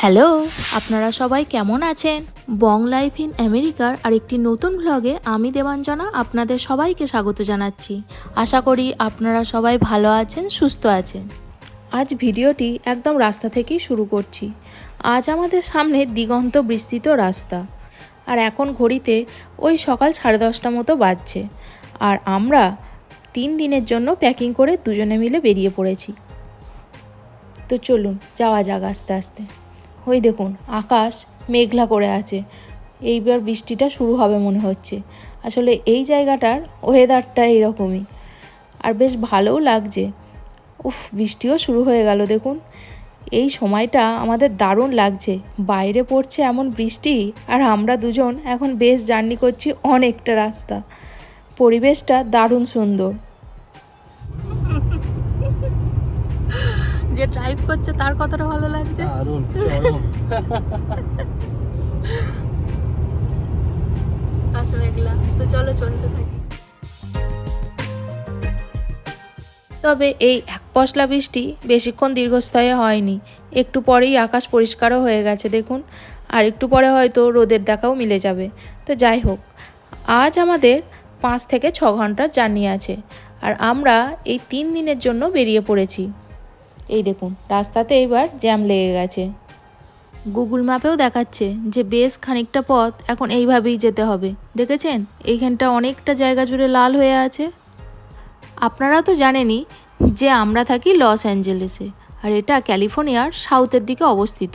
Hello, আপনারা সবাই কেমন আছেন? বং লাইফ ইন আমেরিকার আরেকটি নতুন ব্লগে আমি দেবাঞ্জনা আপনাদের সবাইকে স্বাগত জানাচ্ছি। আশা করি আপনারা সবাই ভালো আছেন, সুস্থ আছেন। আজ ভিডিওটি একদম রাস্তা থেকেই শুরু করছি। আজ আমাদের সামনে দিগন্ত বিস্তৃত রাস্তা, আর এখন ঘড়িতে ওই সকাল 10:30 মতো বাজছে। আর আমরা 3 দিনের জন্য প্যাকিং করে দুজনে মিলে বেরিয়ে পড়েছি। তো চলুন যাওয়া যাক আস্তে আস্তে। ওই দেখুন আকাশ মেঘলা করে আছে, এইবার বৃষ্টিটা শুরু হবে মনে হচ্ছে। আসলে এই জায়গাটার ওয়েদারটা এইরকমই, আর বেশ ভালোও লাগছে। বৃষ্টিও শুরু হয়ে গেল দেখুন। এই সময়টা আমাদের দারুণ লাগছে, বাইরে পড়ছে এমন বৃষ্টি, আর আমরা দুজন এখন বেশ জার্নি করছি অনেকটা রাস্তা। পরিবেশটা দারুণ সুন্দর। যে ড্রাইভ করছে তার কতটা ভালো লাগছে। তো চলো চলতে থাকি। তবে এই এক পশলা বৃষ্টি বেশিক্ষণ দীর্ঘস্থায়ী হয়নি, একটু পরেই আকাশ পরিষ্কারও হয়ে গেছে দেখুন। আর একটু পরে হয়তো রোদের দেখাও মিলে যাবে। তো যাই হোক, আজ আমাদের 5 থেকে 6 ঘন্টার জার্নি আছে, আর আমরা এই 3 দিনের জন্য বেরিয়ে পড়েছি। এই দেখুন রাস্তাতে এবার জ্যাম লেগে গেছে। গুগল ম্যাপেও দেখাচ্ছে যে বেশ খানিকটা পথ এখন এইভাবেই যেতে হবে। দেখেছেন এইখানটা অনেকটা জায়গা জুড়ে লাল হয়ে আছে। আপনারা তো জানেনই যে আমরা থাকি লস অ্যাঞ্জেলেসে, আর এটা ক্যালিফোর্নিয়ার সাউথের দিকে অবস্থিত।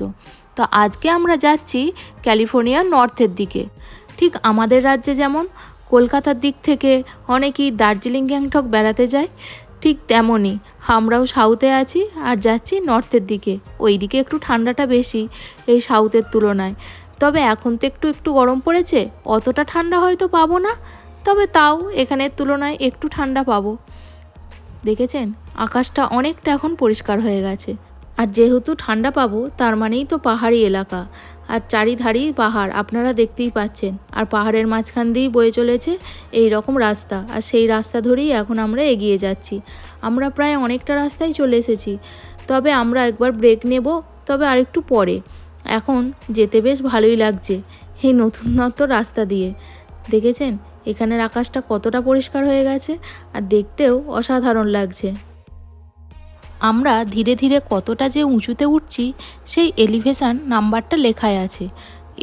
তো আজকে আমরা যাচ্ছি ক্যালিফোর্নিয়ার নর্থের দিকে। ঠিক আমাদের রাজ্যে যেমন কলকাতার দিক থেকে অনেকেই দার্জিলিং গ্যাংটক বেড়াতে যায়, ঠিক তেমনই আমরাও সাউথে আছি আর যাচ্ছি নর্থের দিকে। ওই দিকে একটু ঠান্ডাটা বেশি এই সাউথের তুলনায়। তবে এখন তো একটু গরম পড়েছে, অতটা ঠান্ডা হয়তো পাবো না, তবে তাও এখানের তুলনায় একটু ঠান্ডা পাবো। দেখেছেন আকাশটা অনেকটা এখন পরিষ্কার হয়ে গেছে। আর যেহেতু ঠান্ডা পাবো তার মানেই তো পাহাড়ি এলাকা, আর চারিধারেই পাহাড় আপনারা দেখতেই পাচ্ছেন। আর পাহাড়ের মাঝখান দিয়েই বয়ে চলেছে এই রকম রাস্তা, আর সেই রাস্তা ধরেই এখন আমরা এগিয়ে যাচ্ছি। আমরা প্রায় অনেকটা রাস্তায় চলে এসেছি, তবে আমরা একবার ব্রেক নেব, তবে আরেকটু পরে। এখন যেতে বেশ ভালোই লাগছে এই নতুনত্ব রাস্তা দিয়ে। দেখেছেন এখানের আকাশটা কতটা পরিষ্কার হয়ে গেছে, আর দেখতেও অসাধারণ লাগছে। আমরা ধীরে ধীরে কতটা যে উঁচুতে উঠছি সেই এলিভেশন নাম্বারটা লেখাই আছে।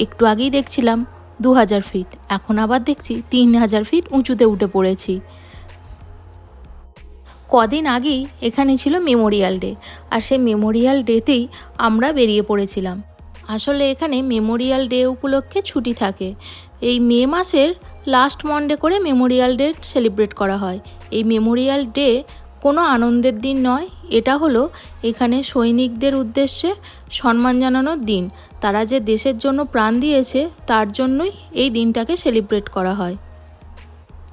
একটু আগেই দেখছিলাম 2000 ফিট, এখন আবার দেখছি 3000 ফিট উঁচুতে উঠে পড়েছি। কদিন আগেই এখানে ছিল মেমোরিয়াল ডে, আর সেই মেমোরিয়াল ডেতেই আমরা বেরিয়ে পড়েছিলাম। আসলে এখানে মেমোরিয়াল ডে উপলক্ষে ছুটি থাকে। এই মে মাসের লাস্ট মন্ডে করে মেমোরিয়াল ডে সেলিব্রেট করা হয়। এই মেমোরিয়াল ডে কোনো আনন্দের দিন নয়, এটা হলো এখানে সৈনিকদের উদ্দেশ্যে সম্মান জানানোর দিন। তারা যে দেশের জন্য প্রাণ দিয়েছে তার জন্যই এই দিনটাকে সেলিব্রেট করা হয়।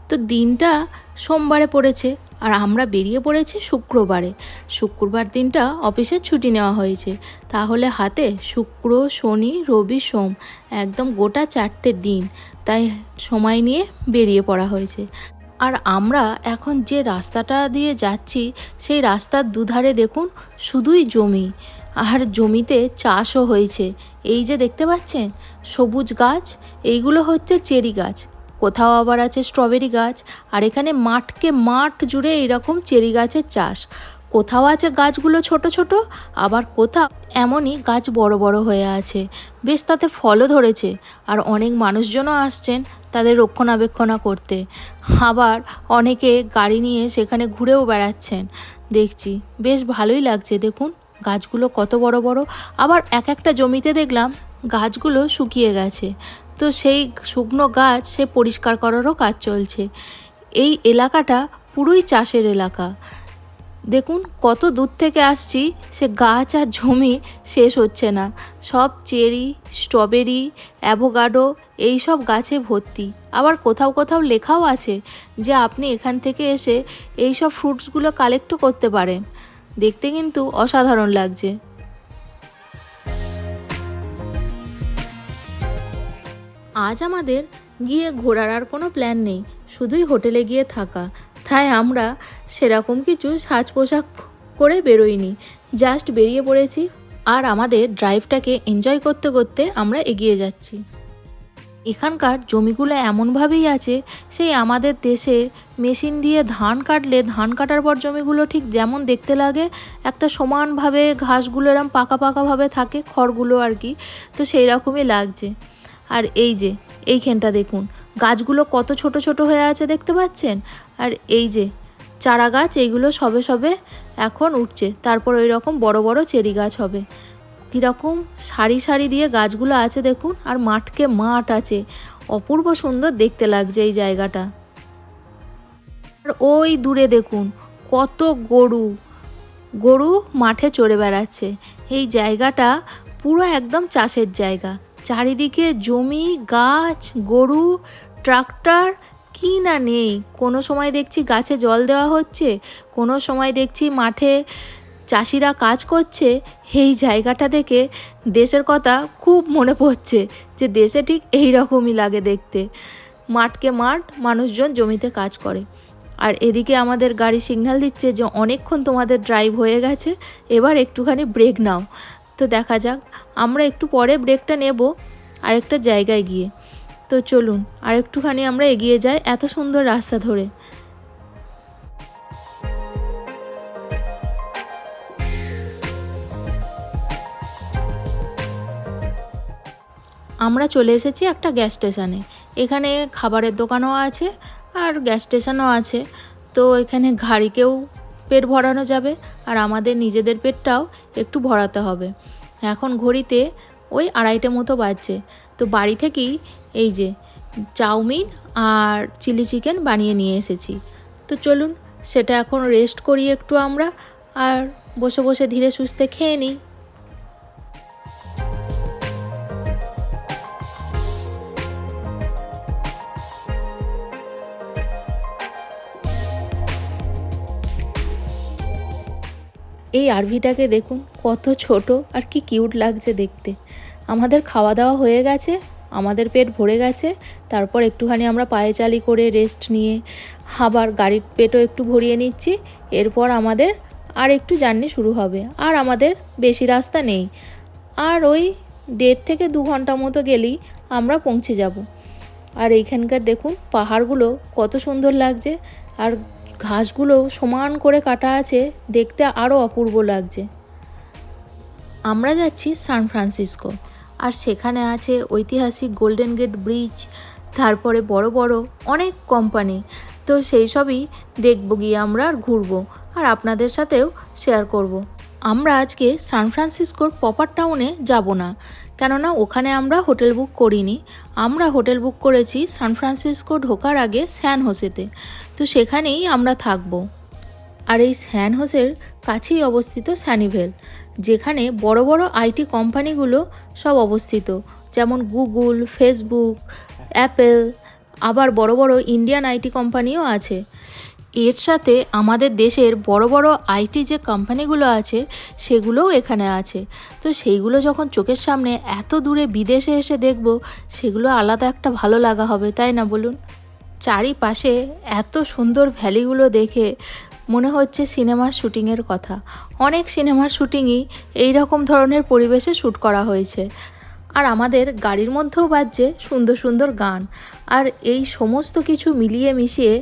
তো দিনটা সোমবারে পড়েছে, আর আমরা বেরিয়ে পড়েছি শুক্রবারে। শুক্রবার দিনটা অফিসের ছুটি নেওয়া হয়েছে, তাহলে হাতে শুক্র শনি রবি সোম একদম গোটা 4টে দিন, তাই সময় নিয়ে বেরিয়ে পড়া হয়েছে। আর আমরা এখন যে রাস্তাটা দিয়ে যাচ্ছি সেই রাস্তার দুধারে দেখুন শুধুই জমি, আর জমিতে চাষও হয়েছে। এই যে দেখতে পাচ্ছেন সবুজ গাছ, এইগুলো হচ্ছে চেরি গাছ। কোথাও আবার আছে স্ট্রবেরি গাছ, আর এখানে মাঠকে মাঠ জুড়ে এইরকম চেরি গাছের চাষ। কোথাও আছে গাছগুলো ছোট ছোট, আবার কোথাও এমনই গাছ বড় বড় হয়ে আছে, বেশ তাতে ফলও ধরেছে। আর অনেক মানুষজনও আসছেন তাদের রক্ষণাবেক্ষণ করতে, আবার অনেকে গাড়ি নিয়ে সেখানে ঘুরেও বেড়াচ্ছেন। দেখছি বেশ ভালোই লাগছে। দেখুন গাছগুলো কত বড় বড়, আবার একটা জমিতে দেখলাম গাছগুলো শুকিয়ে গেছে, তো সেই শুকনো গাছ সে পরিষ্কার করারও কাজ চলছে। এই এলাকাটা পুরোই চাষের এলাকা। দেখুন কত দূর থেকে আসছি, সে গাছ আর জমি শেষ হচ্ছে না। সব চেরি স্ট্রবেরি অ্যাভোকাডো এই সব গাছে ভর্তি। আবার কোথাও কোথাও লেখাও আছে যে আপনি এখান থেকে এসে এই সব ফ্রুটসগুলো কালেক্টও করতে পারেন। দেখতে কিন্তু অসাধারণ লাগছে। আজ আমাদের গিয়ে ঘোরার আর কোনো প্ল্যান নেই, শুধুই হোটেলে গিয়ে থাকা। তাই আমরা সেরকম কিছু সাজ পোশাক করে বেরোইনি, জাস্ট বেরিয়ে পড়েছি। আর আমাদের ড্রাইভটাকে এনজয় করতে করতে আমরা এগিয়ে যাচ্ছি। এখানকার জমিগুলো এমনভাবেই আছে, সেই আমাদের দেশে মেশিন দিয়ে ধান কাটলে ধান কাটার পর জমিগুলো ঠিক যেমন দেখতে লাগে, একটা সমানভাবে ঘাসগুলো এরম পাকা পাকাভাবে থাকে, খড়গুলো আর কি, তো সেই রকমই লাগছে। আর এই যে এইখানটা দেখুন, গাছগুলো কত ছোট ছোট হয়ে আছে দেখতে পাচ্ছেন। আর এই যে চারা গাছ, এইগুলো সবে সবে এখন উঠছে, তারপর ওই রকম বড় বড় চেরি গাছ হবে। কীরকম সারি সারি দিয়ে গাছগুলো আছে দেখুন, আর মাঠকে মাঠ আছে, অপূর্ব সুন্দর দেখতে লাগছে এই জায়গাটা। আর ওই দূরে দেখুন কত গরু গরু মাঠে চড়ে বেড়াচ্ছে। এই জায়গাটা পুরো একদম চাষের জায়গা, চারিদিকে জমি, গাছ, গরু, ট্রাক্টর, কি না নেই। কোনো সময় দেখছি গাছে জল দেওয়া হচ্ছে, কোনো সময় দেখছি মাঠে চাষিরা কাজ করছে। এই জায়গাটা দেখে দেশের কথা খুব মনে পড়ছে, যে দেশে ঠিক এই রকমই লাগে দেখতে, মাঠকে মাঠ, মানুষজন জমিতে কাজ করে। আর এদিকে আমাদের গাড়ি সিগন্যাল দিচ্ছে যে অনেকক্ষণ তোমাদের ড্রাইভ হয়ে গেছে, এবার একটুখানি ব্রেক নাও। তো দেখা যাক, আমরা একটু পরে ব্রেকটা নেব আরেকটা জায়গায় গিয়ে। তো চলুন আর একটুখানি আমরা এগিয়ে যাই এত সুন্দর রাস্তা ধরে। আমরা চলে এসেছি একটা গ্যাস স্টেশনে। এখানে খাবারের দোকানও আছে আর গ্যাস স্টেশনও আছে। তো এখানে গাড়িকেও পেট ভরানো যাবে, আর আমাদের নিজেদের পেটটাও একটু ভরাতে হবে। এখন ঘড়িতে ওই 2:30 মতো বাজছে। তো বাড়ি থেকেই এই যে চাউমিন আর চিলি চিকেন বানিয়ে নিয়ে এসেছি। তো চলুন সেটা এখন রেস্ট করি একটু আমরা, আর বসে বসে ধীরে সুস্থে খেয়ে নিই। এই আরভিটাকে দেখুন কত ছোট আর কি কিউট লাগছে দেখতে। আমাদের খাওয়া দাওয়া হয়ে গেছে, আমাদের পেট ভরে গেছে, তারপর একটুখানি আমরা পায়চালি করে রেস্ট নিয়ে আবার গাড়ির পেটও একটু ভরিয়ে নিচ্ছি। এরপর আমাদের আর একটু জার্নি শুরু হবে, আর আমাদের বেশি রাস্তা নেই, আর ওই 1.5 থেকে 2 ঘন্টা মতো গেলেই আমরা পৌঁছে যাব। আর এইখানকার দেখুন পাহাড়গুলো কত সুন্দর লাগছে, আর ঘাসগুলো সমান করে কাটা আছে, দেখতে আরও অপূর্ব লাগছে। আমরা যাচ্ছি সান ফ্রান্সিসকো, আর সেখানে আছে ঐতিহাসিক গোল্ডেন গেট ব্রিজ, তারপরে বড় বড় অনেক কোম্পানি। তো সেই সবই দেখব গিয়ে আমরা, আর ঘুরবো, আর আপনাদের সাথেও শেয়ার করব। আমরা আজকে সান ফ্রান্সিসকোর প্রপার টাউনে যাব না, কেননা ওখানে আমরা হোটেল বুক করিনি। আমরা হোটেল বুক করেছি সান ফ্রান্সিসকো ঢোকার আগে স্যান হোসেতে, তো সেখানেই আমরা থাকব। আর এই স্যান হোসের কাছেই অবস্থিত সানিভেল, যেখানে বড় বড় আইটি কোম্পানিগুলো সব অবস্থিত, যেমন গুগল, ফেসবুক, অ্যাপেল, আবার বড় বড় ইন্ডিয়ান আইটি কোম্পানিও আছে। এর সাথে আমাদের দেশের বড় বড় আইটি যে কোম্পানিগুলো আছে সেগুলোও এখানে আছে। তো সেইগুলো যখন চোখের সামনে এত দূরে বিদেশে এসে দেখব, সেগুলো আলাদা একটা ভালো লাগা হবে, তাই না বলুন? চারিপাশে এত সুন্দর ভ্যালিগুলো দেখে মনে হচ্ছে সিনেমার শ্যুটিংয়ের কথা। অনেক সিনেমার শ্যুটিংই এই রকম ধরনের পরিবেশে শ্যুট করা হয়েছে। আর আমাদের গাড়ির মধ্যেও বাজছে সুন্দর সুন্দর গান। আর এই সমস্ত কিছু মিলিয়ে মিশিয়ে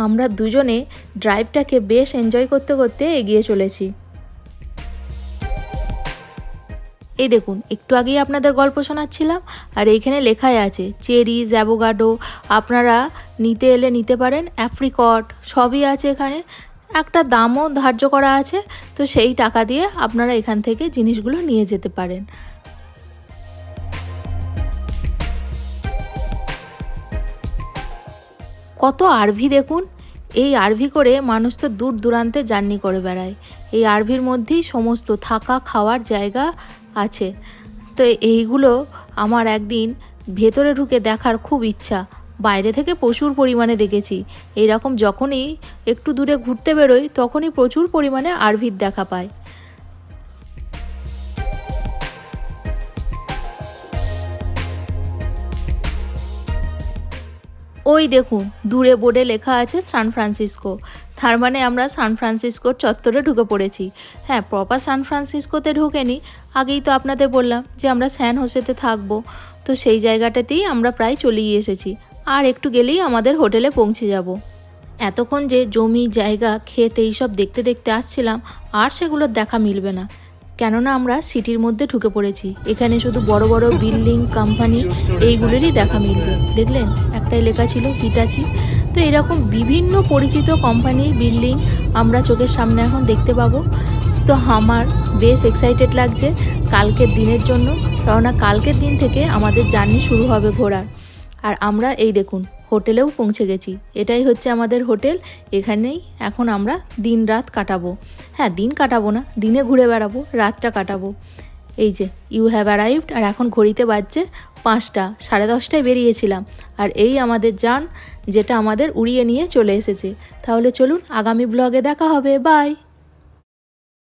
আমরা দুজনে ড্রাইভটাকে বেশ এনজয় করতে করতে এগিয়ে চলেছি। এই দেখুন, একটু আগেই আপনাদের গল্প শোনাচ্ছিলাম, আর এইখানে লেখাই আছে চেরিজ, অ্যাভোকাডো, আপনারা নিতে এলে নিতে পারেন, অ্যাপ্রিকট সবই আছে এখানে। একটা দামও ধার্য করা আছে, তো সেই টাকা দিয়ে আপনারা এখান থেকে জিনিসগুলো নিয়ে যেতে পারেন। কত আরভি দেখুন, এই আরভি করে মানুষ তো দূর দূরান্তে জার্নি করে বেড়ায়। এই আরভির মধ্যেই সমস্ত থাকা খাওয়ার জায়গা আছে। তো এইগুলো আমার একদিন ভেতরে ঢুকে দেখার খুব ইচ্ছা। বাইরে থেকে প্রচুর পরিমাণে দেখেছি, এইরকম যখনই একটু দূরে ঘুরতে বেরোই তখনই প্রচুর পরিমাণে আরভির দেখা পায়। ওই দেখুন দূরে বোর্ডে লেখা আছে সান ফ্রান্সিসকো, তার মানে আমরা সান ফ্রান্সিসকোর চত্বরে ঢুকে পড়েছি। হ্যাঁ, প্রপার সান ফ্রান্সিসকোতে ঢুকেনি, আগেই তো আপনাদের বললাম যে আমরা স্যান হোসেতে থাকবো, তো সেই জায়গাটাতেই আমরা প্রায় চলেই এসেছি। আর একটু গেলেই আমাদের হোটেলে পৌঁছে যাব। এতক্ষণ যে জমি জায়গা ক্ষেত এইসব দেখতে দেখতে আসছিলাম, আর সেগুলোর দেখা মিলবে না, কেননা আমরা সিটির মধ্যে ঢুকে পড়েছি। এখানে শুধু বড় বড় বিল্ডিং, কোম্পানি এইগুলোরই দেখা মিলবে। দেখলেন একটাই লেখা ছিল হিটাচি। তো এরকম বিভিন্ন পরিচিত কোম্পানির বিল্ডিং আমরা চোখের সামনে এখন দেখতে পাবো। তো আমার বেশ এক্সাইটেড লাগছে কালকের দিনের জন্য, কেননা কালকের দিন থেকে আমাদের জার্নি শুরু হবে ঘোরার। আর আমরা এই দেখুন হোটেলেও পৌঁছে গেছি। এটাই হচ্ছে আমাদের হোটেল। এখানেই এখন আমরা দিন রাত কাটাবো। হ্যাঁ, দিন কাটাবো না, দিনে ঘুরে বেড়াবো, রাতটা কাটাবো। এই যে ইউ হ্যাভ অ্যারাইভড, আর এখন ঘড়িতে বাজছে 5টা, 10:30টায় বেরিয়েছিলাম। আর এই আমাদের যান, যেটা আমাদের উড়িয়ে নিয়ে চলে এসেছে। তাহলে চলুন আগামী ব্লগে দেখা হবে। বাই।